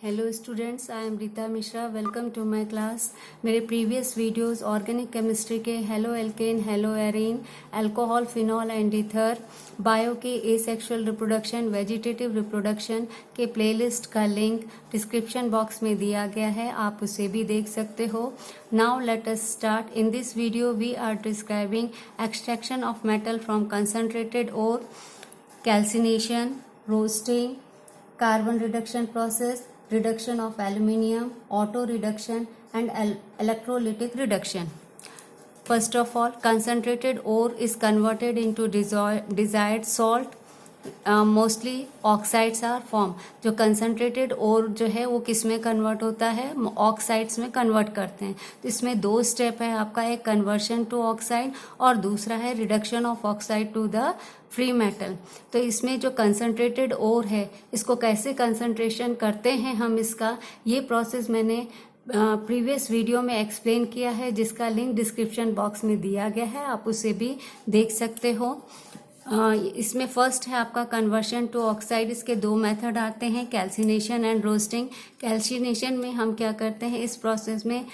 Hello students, I am Rita Mishra. Welcome to my class. मेरे previous videos organic chemistry के haloalkane, haloarene, alcohol, phenol and ether, bio के asexual reproduction, vegetative reproduction के playlist का link description box में दिया गया है, आप उसे भी देख सकते हो। Now let us start. In this video we are describing extraction of metal from concentrated ore, calcination, roasting, carbon reduction process, reduction of aluminium, auto reduction and electrolytic reduction. First of all, concentrated ore is converted into desired salt. Mostly oxides are form. जो concentrated ore जो है वो किस में convert होता है, oxides में convert करते हैं। तो इसमें दो स्टेप है आपका, एक कन्वर्शन टू ऑक्साइड और दूसरा है reduction of oxide to the free metal. तो इसमें जो कंसनट्रेटेड ओर है इसको कैसे कंसंट्रेशन करते हैं हम, इसका ये प्रोसेस मैंने प्रीवियस वीडियो में एक्सप्लेन किया है, जिसका लिंक डिस्क्रिप्शन बॉक्स में दिया गया है, आप उसे भी देख सकते हो। इसमें फर्स्ट है आपका कन्वर्शन टू ऑक्साइड। इसके दो मेथड आते हैं, कैल्सिनेशन एंड रोस्टिंग। कैल्सिनेशन में हम क्या करते हैं, इस प्रोसेस में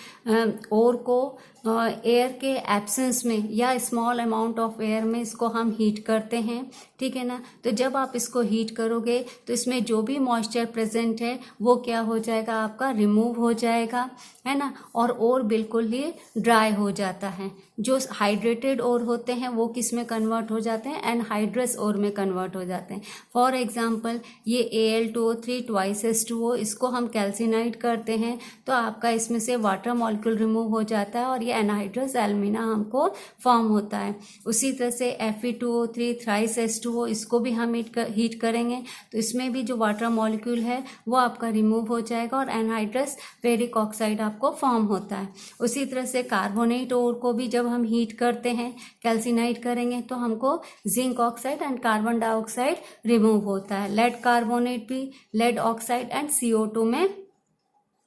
ओर को एयर के एब्सेंस में या स्मॉल अमाउंट ऑफ एयर में इसको हम हीट करते हैं, ठीक है ना। तो जब आप इसको हीट करोगे तो इसमें जो भी मॉइस्चर प्रेजेंट है वो क्या हो जाएगा, आपका रिमूव हो जाएगा, है ना। और ओर बिल्कुल ही ड्राई हो जाता है। जो हाइड्रेटेड ओर होते हैं वो किस में कन्वर्ट हो जाते हैं, एनहाइड्रस ओर में कन्वर्ट हो जाते हैं। फॉर एग्जांपल ये Al2O3 ट्वाइस H2O, इसको हम कैल्सिनाइट करते हैं तो आपका इसमें से वाटर मॉलिक्यूल रिमूव हो जाता है और ये एनहाइड्रस एल्यूमिना हमको फॉर्म होता है। उसी तरह से Fe2O3 थ्राइस H2O, इसको भी हम हीट करेंगे तो इसमें भी जो वाटर मॉलिक्यूल है वो आपका रिमूव हो जाएगा और एनहाइड्रस फेरिक ऑक्साइड आपको फॉर्म होता है। उसी तरह से कार्बोनेट ओर को भी जब हम हीट करते हैं, कैल्सिनाइट करेंगे तो हमको zinc oxide and carbon dioxide remove होता है। लेड कार्बोनेट भी लेड ऑक्साइड एंड CO2 में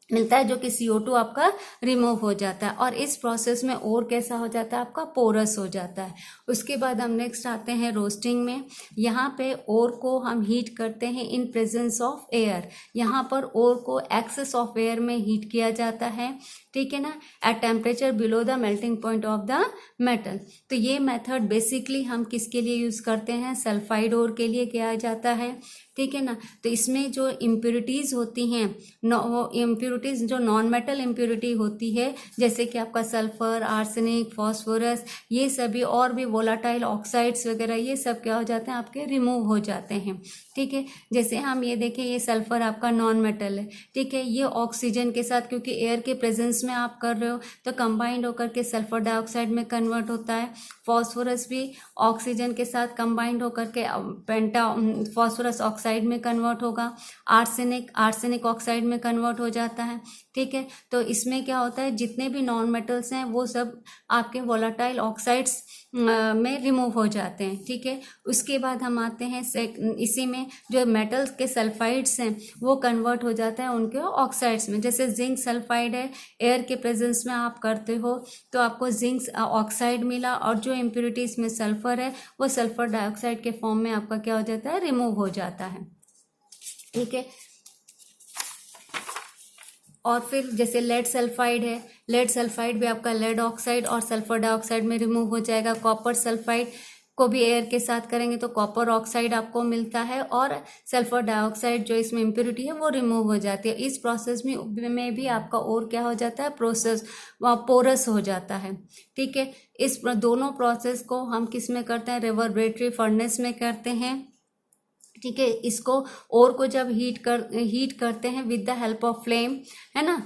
मिलता है, जो कि CO2 आपका रिमूव हो जाता है। और इस प्रोसेस में ओर कैसा हो जाता है, आपका पोरस हो जाता है। उसके बाद हम नेक्स्ट आते हैं रोस्टिंग में। यहाँ पे ओर को हम हीट करते हैं इन प्रेजेंस ऑफ एयर। यहाँ पर ओर को एक्सेस ऑफ एयर में हीट किया जाता है, ठीक है ना, at temperature below the melting point of the metal. तो ये मेथड बेसिकली हम किसके लिए यूज करते हैं, सल्फाइड ओर के लिए किया जाता है, ठीक है ना। तो इसमें जो इम्प्योरिटीज होती हैं, इम्प्योरिटीज जो नॉन मेटल इम्प्योरिटी होती है, जैसे कि आपका सल्फर, आर्सेनिक, फॉस्फोरस, ये सभी और भी वोलाटाइल ऑक्साइड्स वगैरह, ये सब क्या हो जाते हैं, आपके रिमूव हो जाते हैं, ठीक है। जैसे हम ये देखें, ये सल्फर आपका नॉन मेटल है, ठीक है। ये ऑक्सीजन के साथ, क्योंकि एयर के प्रेजेंस में आप कर रहे हो तो कंबाइंड होकर के सल्फर डाइऑक्साइड में कन्वर्ट होता है। फॉस्फोरस भी ऑक्सीजन के साथ कंबाइंड होकर के फॉस्फोरस ऑक्साइड में कन्वर्ट होगा। आर्सेनिक ऑक्साइड में कन्वर्ट हो जाता है, ठीक है। तो इसमें क्या होता है, जितने भी नॉन मेटल्स हैं वो सब आपके वोलाटाइल ऑक्साइड्स में रिमूव हो जाते हैं, ठीक है। उसके बाद हम आते हैं इसी में जो मेटल्स के सल्फाइड्स हैं वो कन्वर्ट हो जाता है उनके ऑक्साइड्स में। जैसे जिंक सल्फाइड है, एयर के प्रेजेंस में आप करते हो तो आपको जिंक ऑक्साइड मिला, और जो इम्प्योरिटीज में सल्फर है वो सल्फर डाइऑक्साइड के फॉर्म में आपका क्या हो जाता है, रिमूव हो जाता है, ठीक है। और फिर जैसे लेड सल्फाइड है, लेड सल्फाइड भी आपका लेड ऑक्साइड और सल्फर डाइऑक्साइड में रिमूव हो जाएगा। कॉपर सल्फाइड को भी एयर के साथ करेंगे तो कॉपर ऑक्साइड आपको मिलता है और सल्फर डाइऑक्साइड जो इसमें इम्प्योरिटी है वो रिमूव हो जाती है। इस प्रोसेस में भी आपका और क्या हो जाता है, पोरस हो जाता है, ठीक है। इस दोनों प्रोसेस को हम किस में करते हैं, रिवर्बरेटरी फर्नेस में करते हैं, ठीक है। इसको ओर को जब हीट करते हैं with the help of flame, है ना,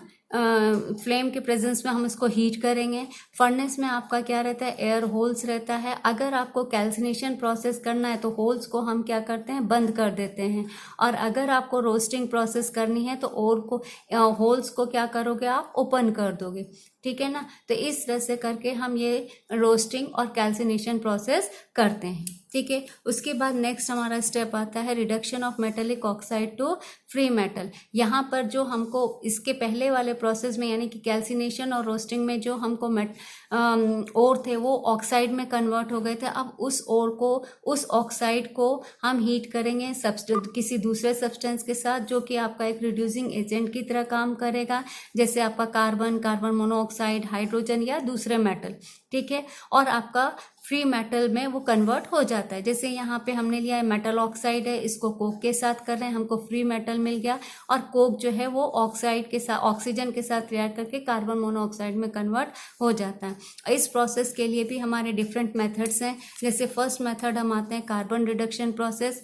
फ्लेम के प्रेजेंस में हम इसको हीट करेंगे। फर्नेस में आपका क्या रहता है, एयर होल्स रहता है। अगर आपको कैल्सिनेशन प्रोसेस करना है तो होल्स को हम क्या करते हैं, बंद कर देते हैं। और अगर आपको रोस्टिंग प्रोसेस करनी है तो ओर को होल्स को क्या करोगे, आप ओपन कर दोगे, ठीक है ना। तो इस तरह से करके हम ये रोस्टिंग और कैल्सिनेशन प्रोसेस करते हैं, ठीक है। उसके बाद नेक्स्ट हमारा स्टेप आता है reduction of metallic oxide to free metal. यहाँ पर जो हमको इसके पहले वाले प्रोसेस में यानी कि कैल्सिनेशन और रोस्टिंग में जो हमको ओर थे वो ऑक्साइड में कन्वर्ट हो गए थे। अब उस ओर को, उस ऑक्साइड को हम हीट करेंगे किसी दूसरे सब्सटेंस के साथ, जो कि आपका एक रिड्यूसिंग एजेंट की तरह काम करेगा, जैसे आपका कार्बन मोनोऑक्साइड, हाइड्रोजन या दूसरे मेटल। ठीक है। और आपका फ्री मेटल में वो कन्वर्ट हो जाता है। जैसे यहाँ पे हमने लिया है मेटल ऑक्साइड है, इसको कोक के साथ कर रहे हैं, हमको फ्री मेटल मिल गया। और कोक जो है वो ऑक्साइड के साथ, ऑक्सीजन के साथ रिएक्ट करके कार्बन मोनोऑक्साइड में कन्वर्ट हो जाता है। इस प्रोसेस के लिए भी हमारे डिफरेंट मेथड्स हैं। जैसे फर्स्ट मेथड हम आते हैं कार्बन रिडक्शन प्रोसेस,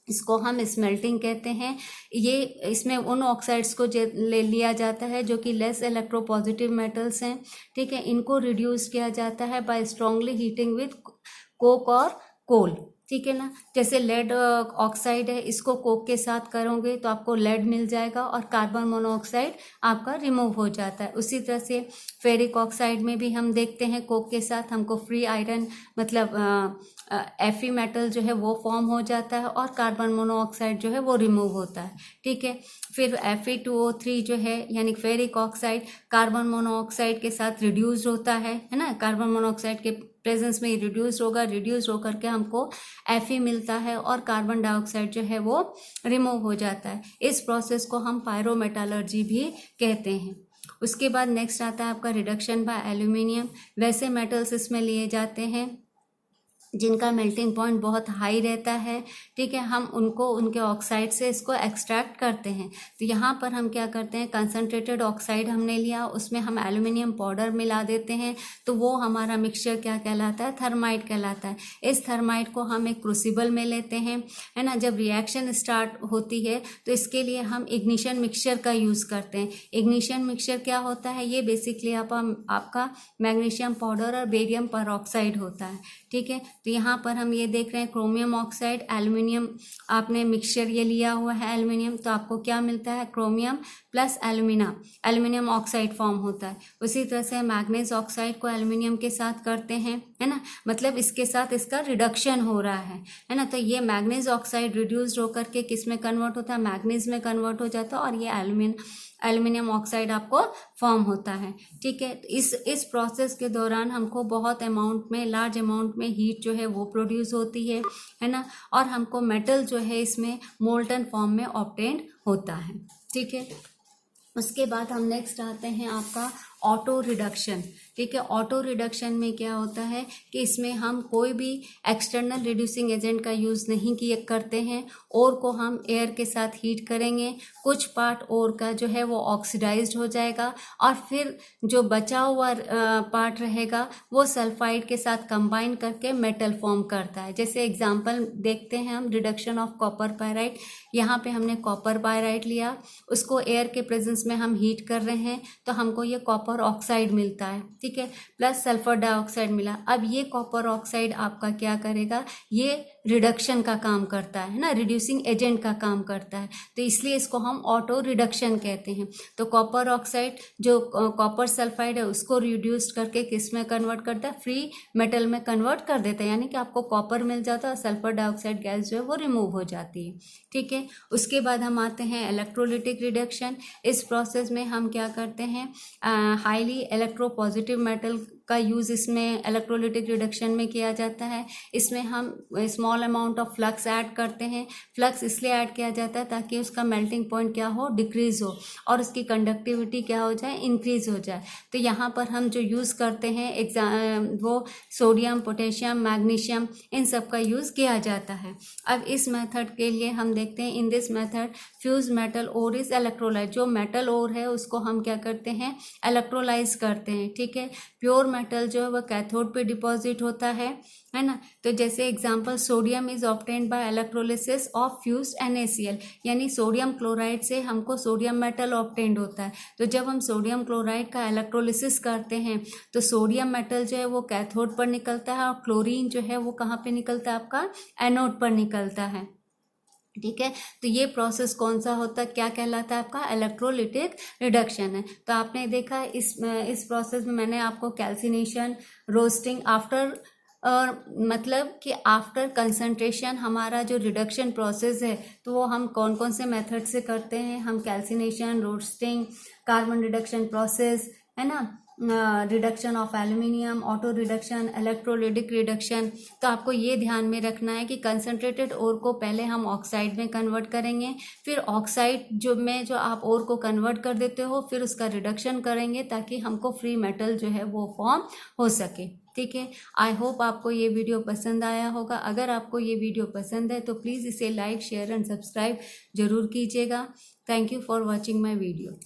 इसको हम स्मेल्टिंग कहते हैं। ये इसमें उन ऑक्साइड्स को ले लिया जाता है जो कि लेस इलेक्ट्रोपॉजिटिव मेटल्स हैं। ठीक है। इनको रिड्यूस किया जाता है by strongly heating with coke और कोल। ठीक है ना। जैसे लेड ऑक्साइड है, इसको कोक के साथ करोगे तो आपको लेड मिल जाएगा और कार्बन मोनोऑक्साइड आपका रिमूव हो जाता है। उसी तरह से फेरिक ऑक्साइड में भी हम देखते हैं कोक के साथ हमको फ्री आयरन मतलब Fe मेटल जो है वो फॉर्म हो जाता है और कार्बन मोनोऑक्साइड जो है वो रिमूव होता है। ठीक है। फिर Fe2O3 जो है यानी फेरिक ऑक्साइड कार्बन मोनोऑक्साइड के साथ रिड्यूस होता है ना। कार्बन मोनोऑक्साइड के प्रेजेंस में रिड्यूस होगा, रिड्यूस होकर के हमको Fe मिलता है और कार्बन डाइऑक्साइड जो है वो रिमूव हो जाता है। इस प्रोसेस को हम पायरोमेटालर्जी भी कहते हैं। उसके बाद नेक्स्ट आता है आपका रिडक्शन बाय एल्यूमिनियम। वैसे मेटल्स इसमें लिए जाते हैं जिनका मेल्टिंग पॉइंट बहुत हाई रहता है। ठीक है। हम उनको उनके ऑक्साइड से इसको एक्सट्रैक्ट करते हैं। तो यहाँ पर हम क्या करते हैं, कंसनट्रेटेड ऑक्साइड हमने लिया, उसमें हम एल्यूमिनियम पाउडर मिला देते हैं, तो वो हमारा मिक्सचर क्या कहलाता है, थर्माइट कहलाता है। इस थर्माइट को हम एक क्रूसिबल में लेते हैं, है ना। जब रिएक्शन स्टार्ट होती है तो इसके लिए हम इग्निशन मिक्सचर का यूज़ करते हैं। इग्निशन मिक्सचर क्या होता है, ये बेसिकली आपका मैग्नीशियम पाउडर और बेरियम परऑक्साइड होता है। ठीक है। तो यहाँ पर हम ये देख रहे हैं क्रोमियम ऑक्साइड, एल्यूमिनियम, आपने मिक्सचर ये लिया हुआ है एल्यूमिनियम, तो आपको क्या मिलता है, chromium plus aluminium oxide form होता है। उसी तरह से मैग्नीज ऑक्साइड को एल्यूमिनियम के साथ करते हैं, है ना, मतलब इसके साथ इसका रिडक्शन हो रहा है ना। तो ये मैग्नीज ऑक्साइड रिड्यूस्ड होकर के किस में कन्वर्ट होता है, मैग्नीज में कन्वर्ट हो जाता है और ये एल्यूमिनियम ऑक्साइड आपको फॉर्म होता है। ठीक है। इस प्रोसेस के दौरान हमको बहुत अमाउंट में, लार्ज अमाउंट में हीट जो है वो प्रोड्यूस होती है ना, और हमको मेटल जो है इसमें मोल्टन फॉर्म में ऑब्टेन्ड होता है। ठीक है। उसके बाद हम नेक्स्ट आते हैं आपका ऑटो रिडक्शन। ठीक है। ऑटो रिडक्शन में क्या होता है कि इसमें हम कोई भी एक्सटर्नल रिड्यूसिंग एजेंट का यूज़ नहीं करते हैं। ओर को हम एयर के साथ हीट करेंगे, कुछ पार्ट ओर का जो है वो ऑक्सीडाइज्ड हो जाएगा और फिर जो बचा हुआ पार्ट रहेगा वो सल्फाइड के साथ कंबाइन करके मेटल फॉर्म करता है। जैसे एग्जांपल देखते हैं हम, रिडक्शन ऑफ कॉपर पायराइट। यहाँ पे हमने कॉपर पायराइट लिया, उसको एयर के प्रेजेंस में हम हीट कर रहे हैं तो हमको ये कॉपर ऑक्साइड मिलता है। ठीक है। प्लस सल्फर डाइऑक्साइड मिला। अब ये कॉपर ऑक्साइड आपका क्या करेगा, ये रिडक्शन का काम करता है ना, रिड्यूसिंग एजेंट का काम करता है, तो इसलिए इसको हम ऑटो रिडक्शन कहते हैं। तो कॉपर ऑक्साइड जो कॉपर सल्फाइड है उसको रिड्यूस करके किस में कन्वर्ट करता है, फ्री मेटल में कन्वर्ट कर देता है, यानी कि आपको कॉपर मिल जाता है और सल्फर डाइऑक्साइड गैस जो है वो रिमूव हो जाती है। ठीक है। उसके बाद हम आते हैं इलेक्ट्रोलिटिक रिडक्शन। इस प्रोसेस में हम क्या करते हैं, हाईली इलेक्ट्रोपॉजिटिव मेटल का यूज़ इसमें इलेक्ट्रोलिटिक रिडक्शन में किया जाता है। इसमें हम small amount of flux add करते हैं। फ्लक्स इसलिए ऐड किया जाता है ताकि उसका मेल्टिंग पॉइंट क्या हो, डिक्रीज हो, और उसकी कंडक्टिविटी क्या हो जाए, इंक्रीज हो जाए। तो यहाँ पर हम जो यूज़ करते हैं वो सोडियम, पोटेशियम, मैग्नीशियम, इन सब का यूज़ किया जाता है। अब इस मेथड के लिए हम देखते हैं, in this method fused metal ore is electrolyse. जो मेटल ओर है उसको हम क्या करते हैं, इलेक्ट्रोलाइज करते हैं। ठीक है। प्योर मेटल जो है वह कैथोड पे डिपॉजिट होता है ना। तो जैसे example, sodium is obtained by electrolysis of fused NaCl, यानी सोडियम क्लोराइड से हमको सोडियम मेटल ऑब्टेन्ड होता है। तो जब हम सोडियम क्लोराइड का इलेक्ट्रोलिसिस करते हैं तो सोडियम मेटल जो है वो कैथोड पर निकलता है और क्लोरीन जो है वो कहाँ पे निकलता है, आपका एनोड पर निकलता है। ठीक है। तो ये प्रोसेस कौन सा होता है, क्या कहलाता है, आपका इलेक्ट्रोलिटिक रिडक्शन है। तो आपने देखा इस प्रोसेस में मैंने आपको कैल्सिनेशन, रोस्टिंग, आफ्टर और मतलब कि आफ्टर कंसंट्रेशन हमारा जो रिडक्शन प्रोसेस है तो वो हम कौन कौन से मेथड से करते हैं। हम calcination, roasting, carbon reduction process, है ना, reduction of aluminium, auto reduction, electrolytic reduction. तो आपको ये ध्यान में रखना है कि कंसंट्रेटेड ओर को पहले हम ऑक्साइड में कन्वर्ट करेंगे, फिर ऑक्साइड जो आप ओर को कन्वर्ट कर देते हो फिर उसका रिडक्शन करेंगे ताकि हमको फ्री मेटल जो है वो फॉर्म हो सके। ठीक है, आई होप आपको ये वीडियो पसंद आया होगा। अगर आपको ये वीडियो पसंद है तो प्लीज़ इसे लाइक, शेयर एंड सब्सक्राइब जरूर कीजिएगा। Thank you for watching my video.